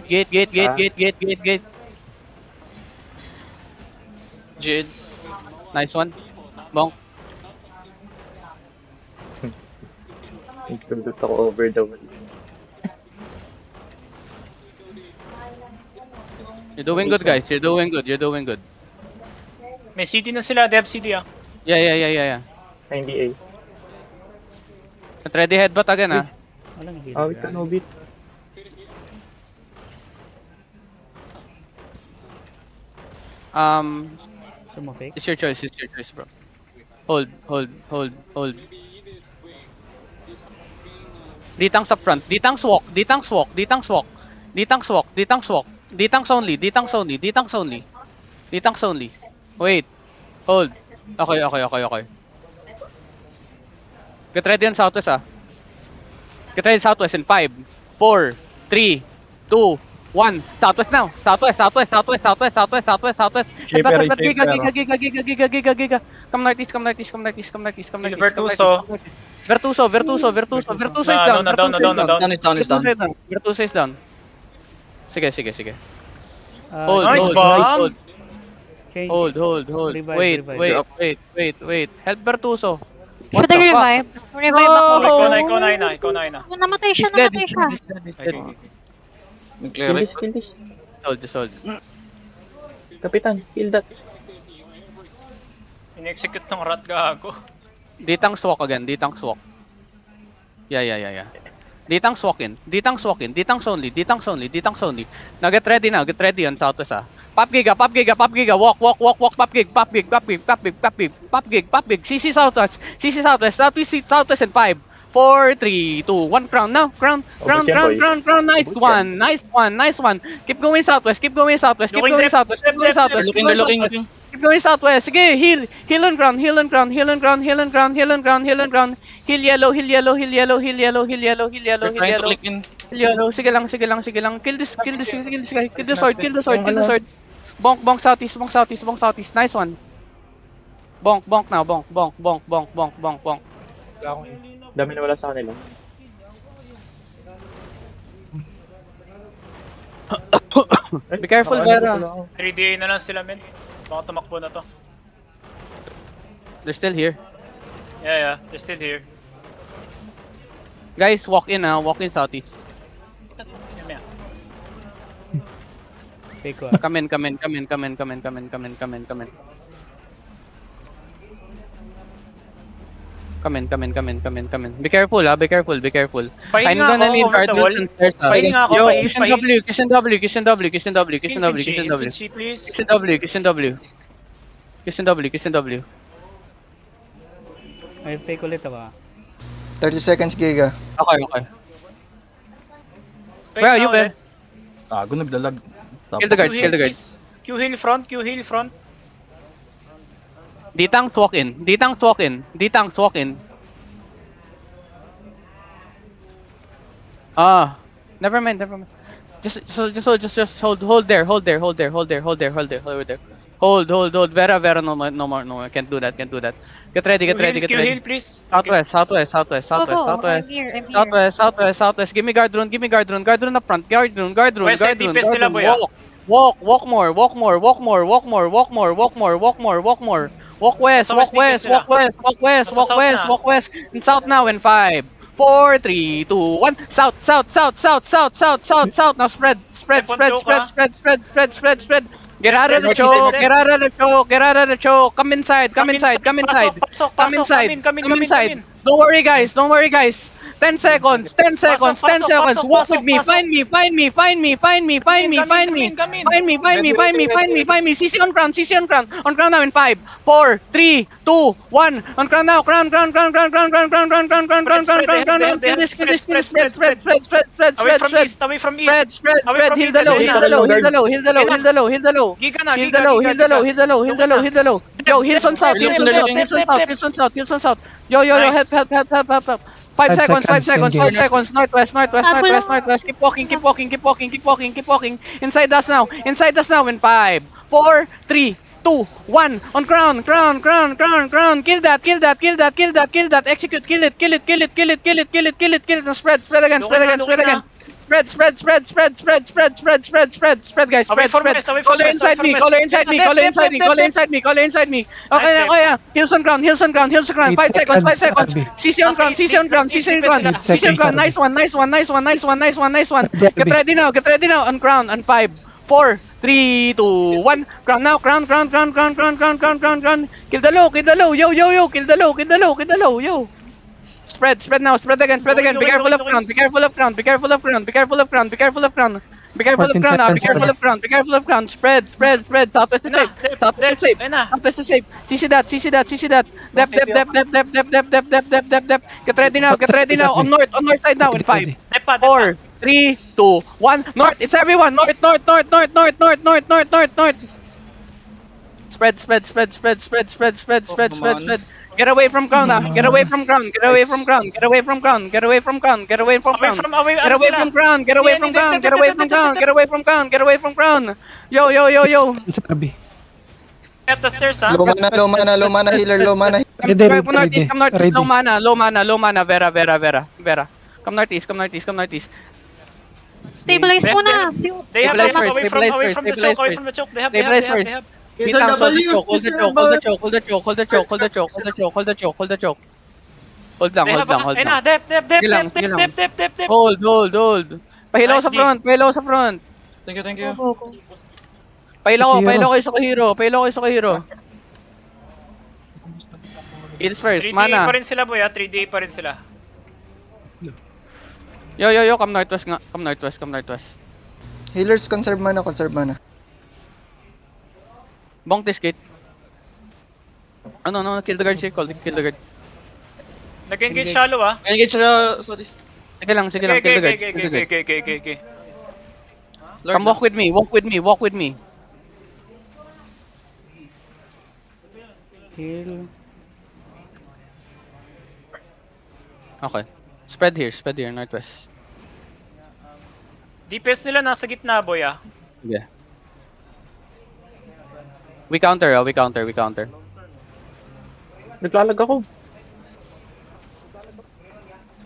Gate. Jid. Nice one. Bonk. Nagtundot ako over the wall. You're doing good, guys. You're doing good. May CD na sila, they have CD ah. Yeah. 98. Get ready headbutt again, ah. Walang heal. Awit ka, Nobit. Sumafake. It's your choice, bro. Hold. D-tanks up front. D-tanks walk. D-tanks only. Wait. Hold. Okay. Get ready on southwest, ah. Get ready southwest in 5, 4, 3, 2, 1. Southwest now. Southwest. Shaper, Headbutt. shaper. Giga. Come northeast. Vertuso. Vertuso is down. Down. Vertuso is down. Sige. Nice bomb. Change. Hold. Revive. Wait. Help Vertuso. Should I revive? Revive ako. Ikaw na. Namatay siya. He's dead. Kill this. Hold. Kapitan, kill that. In-execute ng rat gago. D-tanks walk again. Yeah. D-tanks walk in. D-tanks only. Now get ready on southwest, ah. Pop giga. Walk. Pop gig. CC southwest. Southwest in 5, 4, 3, 2, 1. Crown now. Crown. Nice one. Keep going southwest. Looking. Keep going southwest. Sige, heal on ground. Heal yellow. Sige lang. Kill this guy. Kill the sword. Bonk southeast. Nice one. Bonk now. Bonk. Dami na wala sa kanila. Be careful, Vera. 3DA na lang sila, men. Baka tumakbo na to. They're still here. Yeah, they're still here. Guys, walk in southeast. Yeah. Fake ko. Come in. Come in. Be careful. Pahin I'm nga gonna ako need over the wall. guardians and stairs, ah. Pahin nga ako, Yo, pahin. Christian W. Christian W. Infantry, please. Christian W. May fake ulit ako. 30 seconds, Giga. Okay. Pahin Where are nga you, Ben? ulit. Tago, naglalag. Kill the guards. please. Q heal front. D-tanks walk in. Never mind. Just hold there. Hold. Vera, no more. Can't do that. Get ready. Q heal, please. Southwest. Go. I'm here. Southwest. Give me guard rune. Guard rune up front. Guard rune. West side DPS sila, boy, ah. Walk more. Walk west. Walk west. And south now in 5, 4, 3, 2, 1. South. Now spread. Get out of the choke. Come inside. Don't worry, guys. 10 seconds. Walk with me. Find me. CC on ground. On ground now in 5, 4, 3, 2, 1. On ground now. Ground. Kill this. Away from east. Spread. Heal the low. Giga na. Heal the low. Yo, heals on south. Yo, Nice. help. 5 seconds. Northwest. Keep walking. Inside us now. In 5, 4, 3, 2, 1. On ground. Kill that. Execute. Kill it. Now spread again. Spread, spread, spread, spread, spread, spread, spread, spread, spread, spread, guys, Away spread, from spread. west, away from Color west, inside away me, from color west. inside me, Dep, color dep, inside me, dep, color dep, inside me, color inside me. Okay, Nice, okay, yeah. Heels on ground, heels on ground, heels on ground. 5 8 seconds, 5 seconds. seconds, CC on ground, CC on ground, CC on ground. Eight CC on seconds, ground. Arby. Nice one, nice one, nice one, nice one, nice one, nice one. Arby, Get Arby. ready now, get ready now. On ground, on 5, 4, 3, 2, 1. Ground now, ground, ground, ground, ground, ground, ground, ground, ground, ground. Kill the low, yo, yo, yo. Kill the low, kill the low, kill the low, yo. Spread, spread now, spread again, spread again. Be careful of ground, be careful of ground, be careful of ground, be careful of ground, be careful of ground. Be careful of 14 ground, be seconds, careful Arby. of ground, be careful of ground. Spread, spread, spread. Top is the Ayun na, safe, dep, top is the dep, safe. ayun na. Top is the safe. CC that, CC that, CC that. Dep, dep, dep, dep, dep, dep, dep, dep, dep, dep, dep, dep. Get ready now, get ready now. On north side now in 5, Depa, 4, 3, 2, 1. North, it's everyone. North, north, north, north, north, north, north, north, north, north. Spread, spread, spread, spread, spread, spread, spread, spread, spread, spread. Get away from ground, get away from ground, get away from ground, get away from ground, get away from ground, get away from ground. away, Get away from ground, get away from ground, get away from ground, get away from ground, get away from ground. Yo, yo, yo, yo. Sa Arby. At the stairs, ha? Low mana healer, low mana. Ready, Come northeast, come northeast. ready. Low mana, low mana, low mana. Vera, Vera, Vera, Vera. Come northeast, come northeast, come northeast. Stabilize Dep, muna. They have Stabilize them first, away stabilize from first, the choke, away stabilize from the choke. They have, Stabilize they have, first. they have. Beat Isa down, hold the W, choke, hold the isa choke, hold the choke, hold the choke, hold the choke, hold the choke, hold the choke, hold the choke, hold the choke. Hold lang, They hold have, lang, hold ayun lang. na, dep, dep, dep, Sige lang, dep, sige lang. dep, dep, dep, dep. Hold, hold, hold. Pahilaw Nice, sa D. front, pahilaw sa front. Thank you, thank Go, you. go, go. Pahilaw Hero. kayo sa hero, pahilaw kayo sa hero. Heals first, 3D mana. pa rin sila, boy, ha? 3D pa rin sila. Yo, yo, yo, come northwest nga. Come northwest, come northwest. Healers, conserve mana, conserve mana. Bonk this gate. Oh, no, no, kill the guard, circle, kill the guard. Nag-engage shallow, ha? Engage sa this. Sige lang, kill the guard, kill the guard. Okay. Come walk with me, walk with me, walk with me. Heal. Okay. Spread here, northwest. DPS nila nasa gitna, boy, ha? Sige. We counter, we counter. Naglalag ako.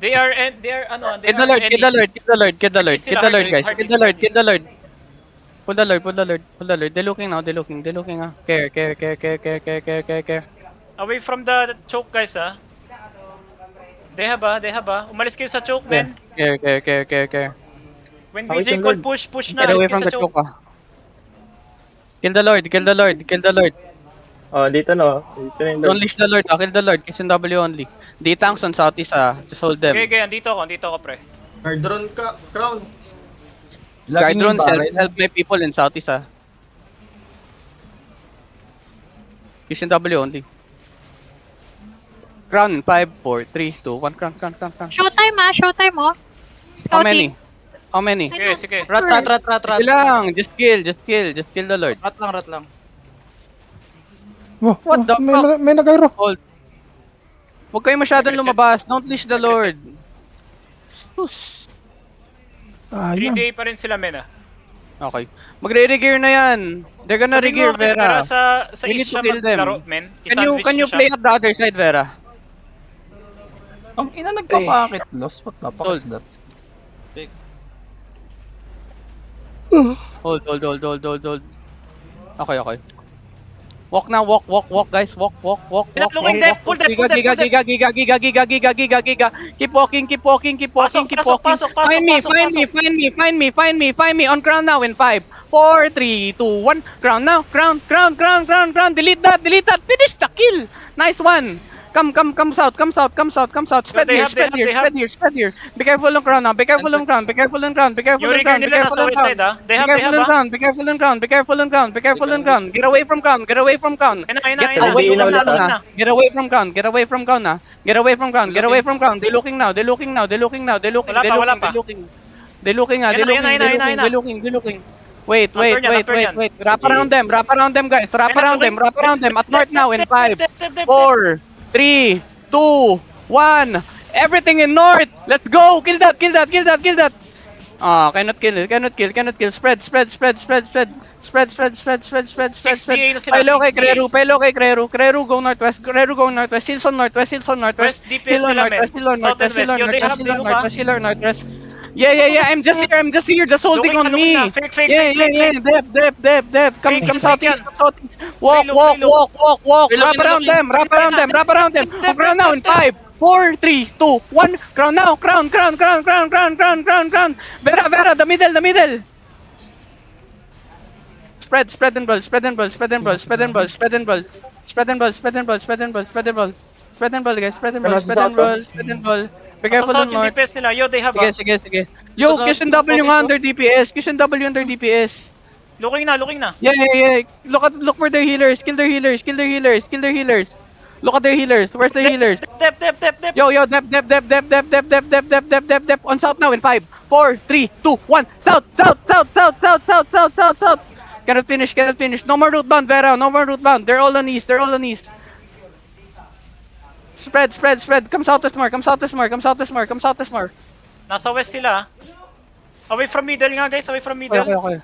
They are, ano, they Kid the lord, are kid the lord, kid the lord, kid the lord, Hardest kid sila, the lord, hardest, guys. hardest, Kid the lord, hardest. kid the lord. Pull the lord, pull the lord, pull the lord. They're looking now, they're looking, ah. Care. Away from the choke, guys, ha? They have, Umalis kayo sa choke, man. Care. When Away BJ from called Lord. push na. Get away Alis from kayo the sa choke. choke, ah. Kill the lord. Oh, dito na. Dito na yung Don't leash the lord, ah. Kill the lord. Kiss in W only. D-tanks on southeast, ah. Just hold them. Okay, andito ako, pre. Drone ka, crown. Guard drones, help my people in southeast, ah. Kiss in W only. Crown in 5, 4, 3, 2, 1. Crown. Showtime, oh. How Scouting. many? Sige. Rat. Sige lang, just kill the lord. Rat lang. Oh, What the fuck? May nag-aero. Hold. Huwag kayo masyadong Aggressive. lumabas, don't leash the lord. Sus. Ayun. 3D pa rin sila, men, ha? Okay. Magre-regear na yan. They're gonna Sabi mo, regear, Vera. sa We need east to siya kill them. maglaro, men. Can you play at the other side, Vera? Ang ina nagpapakit. Lost. What the fuck Hold. is that? Hold. Okay. Walk now, walk, guys. Walk. Pinatlungin depth, pull depth, pull depth. Giga. Keep walking. Pasok. Find me. On ground now in 5, 4, 3, 2, 1. Ground now. Ground. Delete that. Finish the kill. Nice one. Come south. Spread They here. Be careful on ground now. Be careful on ground. Yung rigger nila nasa west side, ha? They have, ha? Be careful on ground. Get away from ground. Ayun na. Get away from ground. Get away from ground. They're looking now. They're looking. Wala pa. They're looking. Wait. Turn yan. Wrap around them, guys. Wrap around them. At north now in 5, 4, 3, 2, 1. Everything in north. Let's go. Kill that. Cannot kill. Spread. 6PA na sila, Pelo kay 6PA. Creru go northwest. Hills on northwest. West DPS sila, men. South and west. Yo, they have, Hill on northwest. Yeah. I'm just here. Just holding on me. Na. Fake. Yeah. Dep. Come Fake, southeast. fake Come southeast. Walk. Reload, Wrap around them. On ground now in 5, 4, 3, 2, 1. Ground now. Ground. Vera. The middle. Spread and ball. Spread and ball, guys. Spread and ball. Be careful Masasouth on yung north. DPS nila. Yo, they have ah. Sige. Yo, Kish and W nga under DPS. Kish and W under DPS. Looking na. Yeah. Look for their healers. Kill their healers. Look at their healers. Where's their healers? Dep. Yo, dep. On south now in 5, 4, 3, 2, 1. South. Cannot finish. No more root bound, Vera. No more root bound. They're all on east. Spread. Come southwest more. Nasa west sila. Away from middle nga, guys. Away from middle. Okay.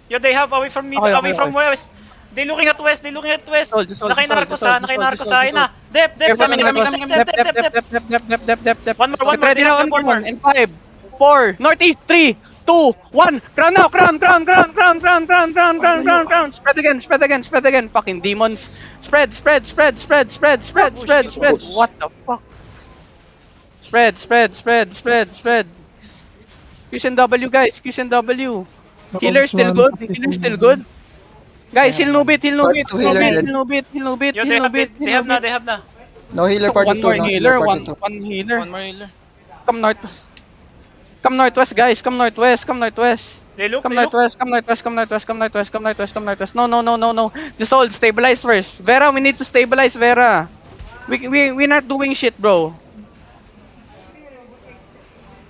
Yo, they have away from middle. Okay. Away from west. They looking at west. Just hold. Naka-narcos ayun na. Dep. Kami. Dep. One more. Ready They now have on one more. in 5, 4, northeast, 3, 2, 1. Ground now. Ground. Spread again. Fucking demons. Spread. What the fuck? Spread. Fusion W, guys. Healer still good. Guys, heal Nubit. Yo, they have na. No healer party 2, One no healer, healer party 2. one healer. One more healer. Come northwest, guys. Come northwest. They look. Come northwest. No. Just hold. Stabilize first. Vera, we need to stabilize Vera. We not doing shit, bro.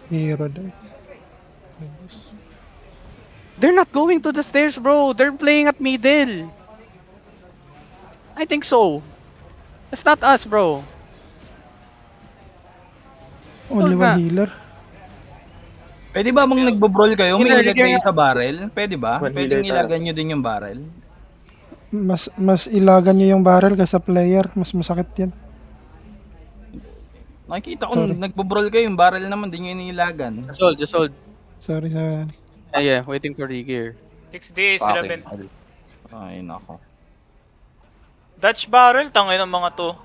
Hero day. They're not going to the stairs, bro. They're playing at middle. I think so. It's not us, bro. Only nga. one healer. Pwede ba bang nagbo-brawl kayo? May Healer, ilagay kayo healer. sa barrel? Pwede ba? One Pwedeng healer ilagan nyo din yung barrel? Mas ilagan niyo yung barrel kaysa player. Mas masakit yan. Nakikita ko Sorry. nagbo-brawl kayo, yung barrel naman din yung inilagan. Just hold. Sorry. Yeah, waiting for Rigir. 6 days, 11. Ay, nako. Dutch barrel, tangay ng mga to.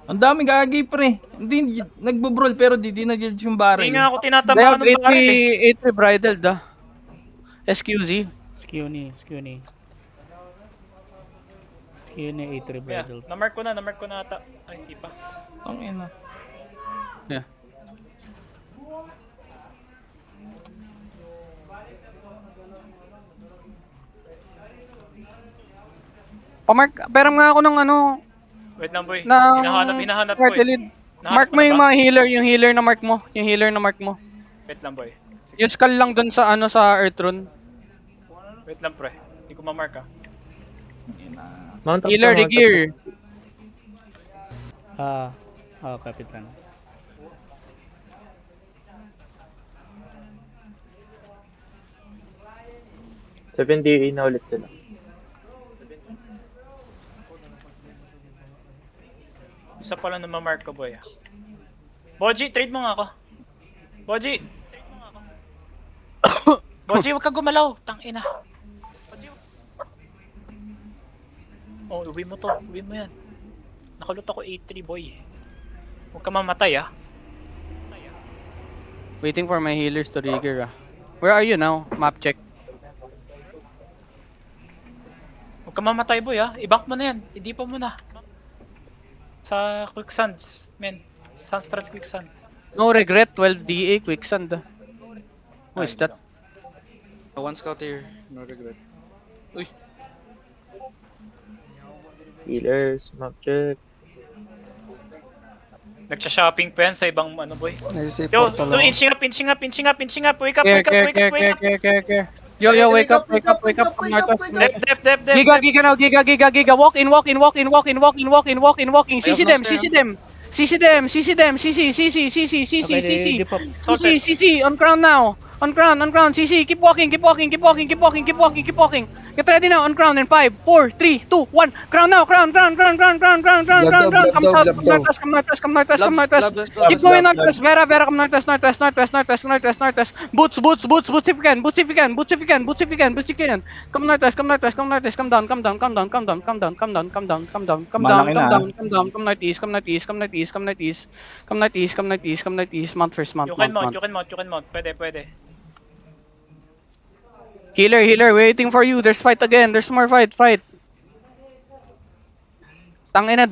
Ang dami gagi pre. Hindi nagbo-brawl pero di na-judge yung barrel. Hindi nga ako They tinatamaan have ng barrel eh. 83 bridled, SQZ. Skew ni 8 Yeah, rebridled. namark ko na ata. Ay, hindi pa. Ang ina. Yeah. Pero nga ako ng ano, Wait lang, boy. ng Hinahanap ko party eh. lead. Nahanap Mark mo mo na yung ba? mga healer, yung healer na mark mo. Wait lang, boy. Sige. Yung skull lang dun sa ano sa Earthrune. Wait lang, pre. Hindi ko ma-mark ah. Mount up Healer ka, the mount up gear. Kapitan. ka. 7 DA na ulit sila. Isa pa lang na ma-mark ko, boy ah. Boji, trade mo nga ako. Boji! Boji, huwag ka gumalaw. Tangina. Oh, uwi mo to. Uwi mo yan. Nakulot ako 8-3, boy. Huwag ka mamatay ah. Waiting for my healers to Rigir. Where are you now? Map check. Huwag ka mamatay, boy ah. I-bank mo na yan. I-dipa mo na. Sa Quicksands, men. Sunstrat Quicksand. No regret, 12 DA, Quicksand. Who is that? One scout here. No regret. Healers, map check. Nagsha-shopping pa yan sa ibang ano, boy. Nag-save Yo, portal no, ako. inching up. Wake up. Care. Yo, wake up. Come northwest. Dep. Giga now, giga. Walk in. CC them. CC. Okay, di pa. CC on crown now. On ground, CC, keep walking. Get ready now, on ground in 5, 4, 3, 2, 1. Ground now, ground. Come northwest. Keep going northwest. Vera, come northwest. Boots if you can. Come northwest. Come down. Come northeast. Mount first. You can mount. Pwede. Healer, waiting for you. There's fight again. There's more fight. Tangina, there's